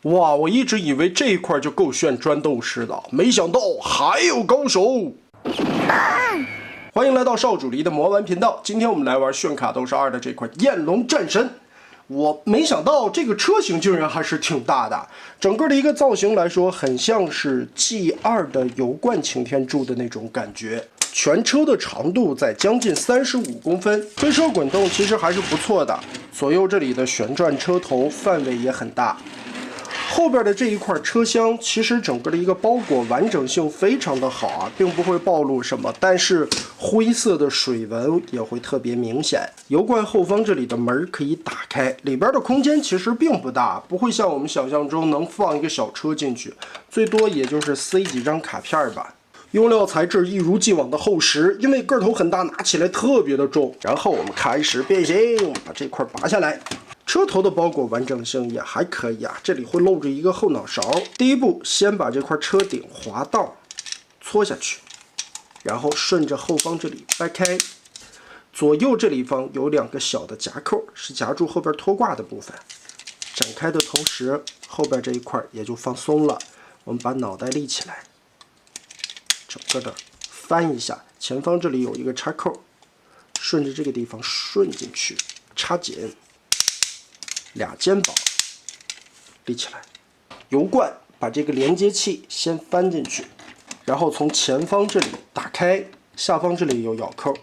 哇，我一直以为这一块就够炫砖斗士的，没想到还有高手。欢迎来到少主离的魔玩频道，今天我们来玩炫卡斗士2的这块焰龙战神。我没想到这个车型竟然还是挺大的，整个的一个造型来说，很像是 G2 的油罐擎天柱的那种感觉。全车的长度在将近35公分，推车滚动其实还是不错的。左右这里的旋转车头范围也很大。后边的这一块车厢，其实整个的一个包裹完整性非常的好啊，并不会暴露什么，但是灰色的水纹也会特别明显。油罐后方这里的门可以打开，里边的空间其实并不大，不会像我们想象中能放一个小车进去，最多也就是塞几张卡片吧。用料材质一如既往的厚实，因为个头很大，拿起来特别的重。然后我们开始变形，把这块拔下来。车头的包裹完整性也还可以啊，这里会露着一个后脑勺。第一步，先把这块车顶滑道搓下去，然后顺着后方这里掰开，左右这里方有2个小的夹扣，是夹住后边拖挂的部分。展开的同时，后边这一块也就放松了。我们把脑袋立起来，整个的翻一下，前方这里有一个插扣，顺着这个地方顺进去，插紧。2肩膀立起来，油罐把这个连接器先翻进去，然后从前方这里打开，下方这里有咬扣，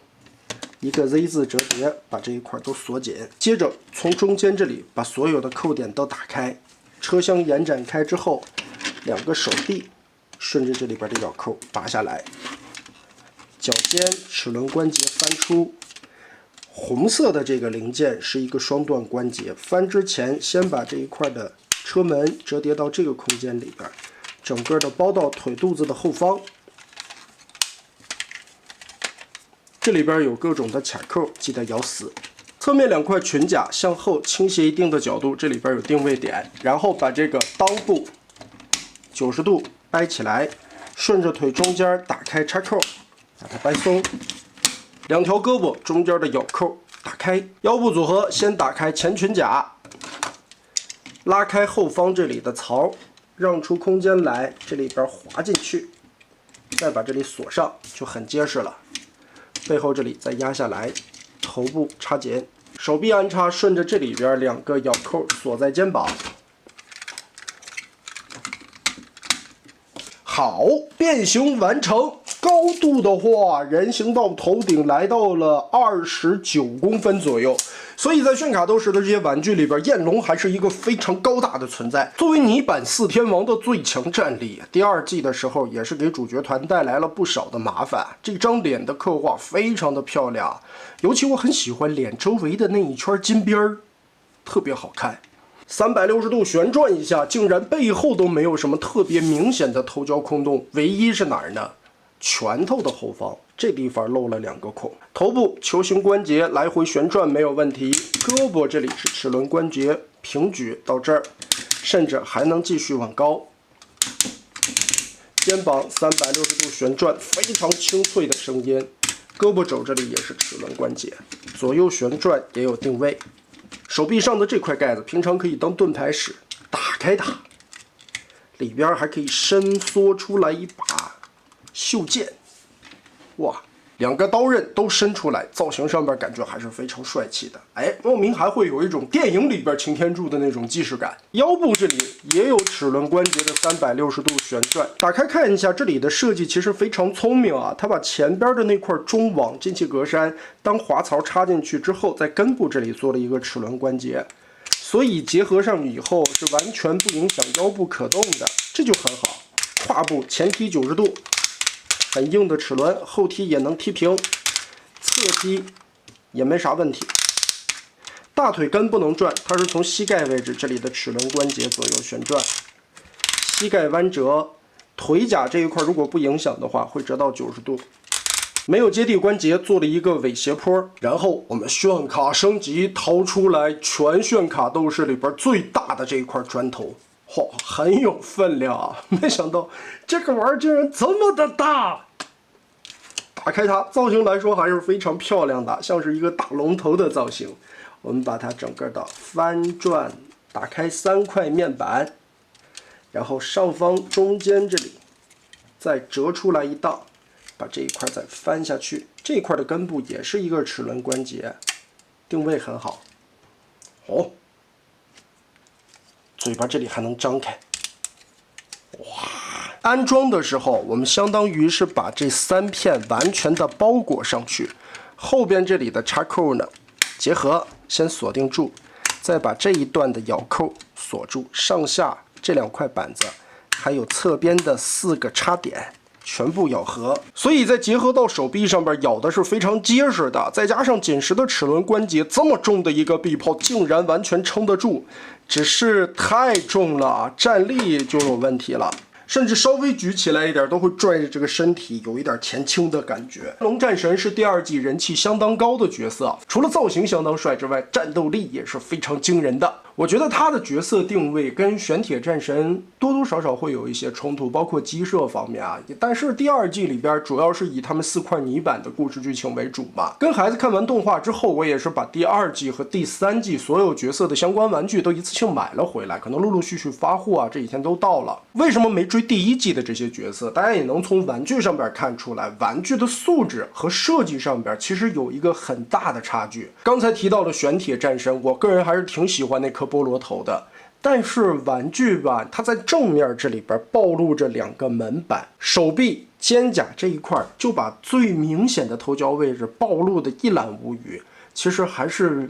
一个 Z 字折叠把这一块都锁紧，接着从中间这里把所有的扣点都打开，车厢延展开之后，2个手臂顺着这里边的咬扣拔下来，脚尖齿轮关节翻出。红色的这个零件是一个双段关节，翻之前先把这一块的车门折叠到这个空间里边，整个的包到腿肚子的后方。这里边有各种的卡扣，记得咬死。侧面2块裙甲向后倾斜一定的角度，这里边有定位点，然后把这个裆部90度掰起来，顺着腿中间打开插扣，把它掰松。2条胳膊中间的咬扣打开，腰部组合先打开前裙甲，拉开后方这里的槽，让出空间来，这里边滑进去，再把这里锁上，就很结实了。背后这里再压下来，头部插紧，手臂安插，顺着这里边2个咬扣锁在肩膀。好，变形完成。高度的话，人行道头顶来到了29公分左右，所以在炫卡斗士的这些玩具里边，焰龙还是一个非常高大的存在。作为拟版4天王的最强战力，第2季的时候也是给主角团带来了不少的麻烦。这张脸的刻画非常的漂亮，尤其我很喜欢脸周围的那一圈金边儿，特别好看。360度旋转一下，竟然背后都没有什么特别明显的头胶空洞，唯一是哪儿呢？拳头的后方这地方漏了2个孔，头部球形关节来回旋转没有问题，胳膊这里是齿轮关节，平举到这儿，甚至还能继续往高。肩膀360度旋转，非常清脆的声音。胳膊肘这里也是齿轮关节，左右旋转也有定位。手臂上的这块盖子平常可以当盾牌使，打开它，里边还可以伸缩出来一把袖剑，哇，2个刀刃都伸出来，造型上边感觉还是非常帅气的。哎，莫名还会有一种电影里边擎天柱的那种既视感。腰部这里也有齿轮关节的360度旋转，打开看一下，这里的设计其实非常聪明啊。它把前边的那块中网进气格栅当滑槽插进去之后，在根部这里做了一个齿轮关节，所以结合上以后是完全不影响腰部可动的，这就很好。胯部前踢90度。很硬的齿轮，后踢也能踢平，侧踢也没啥问题。大腿根不能转，它是从膝盖位置这里的齿轮关节左右旋转，膝盖弯折，腿甲这一块如果不影响的话，会折到90度。没有接地关节，做了一个伪斜坡。然后我们炫卡升级，掏出来全炫卡斗士里边最大的这一块砖头。嚯，很有分量啊！没想到这个玩意儿竟然这么的大。打开它，造型来说还是非常漂亮的，像是一个大龙头的造型。我们把它整个的翻转，打开3块面板，然后上方中间这里再折出来一道，把这一块再翻下去。这一块的根部也是一个齿轮关节，定位很好。哦，嘴巴这里还能张开。哇！安装的时候，我们相当于是把这3片完全的包裹上去，后边这里的插扣呢，结合先锁定住，再把这一段的咬扣锁住，上下这2块板子，还有侧边的4个插点。全部咬合，所以在结合到手臂上边咬的是非常结实的，再加上紧实的齿轮关节，这么重的一个臂炮竟然完全撑得住，只是太重了，站立就有问题了。甚至稍微举起来一点都会拽着这个身体，有一点前倾的感觉。炎龙战神是第2季人气相当高的角色，除了造型相当帅之外，战斗力也是非常惊人的。我觉得他的角色定位跟玄铁战神多多少少会有一些冲突，包括机设方面啊。但是第2季里边主要是以他们4块泥板的故事剧情为主嘛。跟孩子看完动画之后，我也是把第2季和第3季所有角色的相关玩具都一次性买了回来，可能陆陆续续发货啊，这几天都到了。为什么没追第1季的这些角色？大家也能从玩具上边看出来，玩具的素质和设计上边其实有一个很大的差距。刚才提到的玄铁战神，我个人还是挺喜欢那颗菠萝头的，但是玩具吧，它在正面这里边暴露着2个门板，手臂、肩胛这一块就把最明显的头角位置暴露的一览无余。其实还是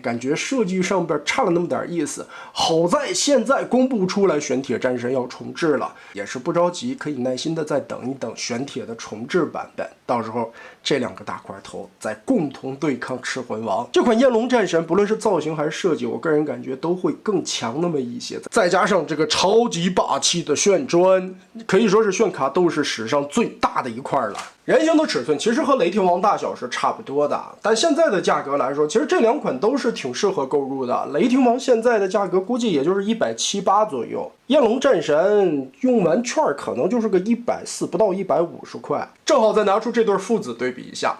感觉设计上边差了那么点意思。好在现在公布出来玄铁战神要重置了，也是不着急，可以耐心的再等一等玄铁的重置版本，到时候这2个大块头再共同对抗赤魂王。这款炎龙战神不论是造型还是设计，我个人感觉都会更强那么一些，再加上这个超级霸气的旋砖，可以说是炫卡斗士史上最大的一块了。人形的尺寸其实和雷霆王大小是差不多的，但现在的价格来说，其实这2款都是挺适合购入的。雷霆王现在的价格估计也就是170-180左右，炎龙战神用完券可能就是个140不到150块，正好再拿出这对父子对比一下。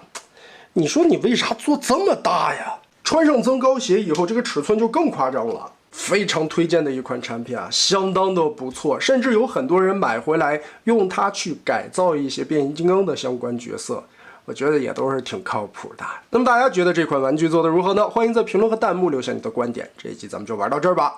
你说你为啥做这么大呀？穿上增高鞋以后，这个尺寸就更夸张了。非常推荐的一款产品啊，相当的不错，甚至有很多人买回来用它去改造一些变形金刚的相关角色，我觉得也都是挺靠谱的。那么大家觉得这款玩具做的如何呢？欢迎在评论和弹幕留下你的观点。这一期咱们就玩到这儿吧。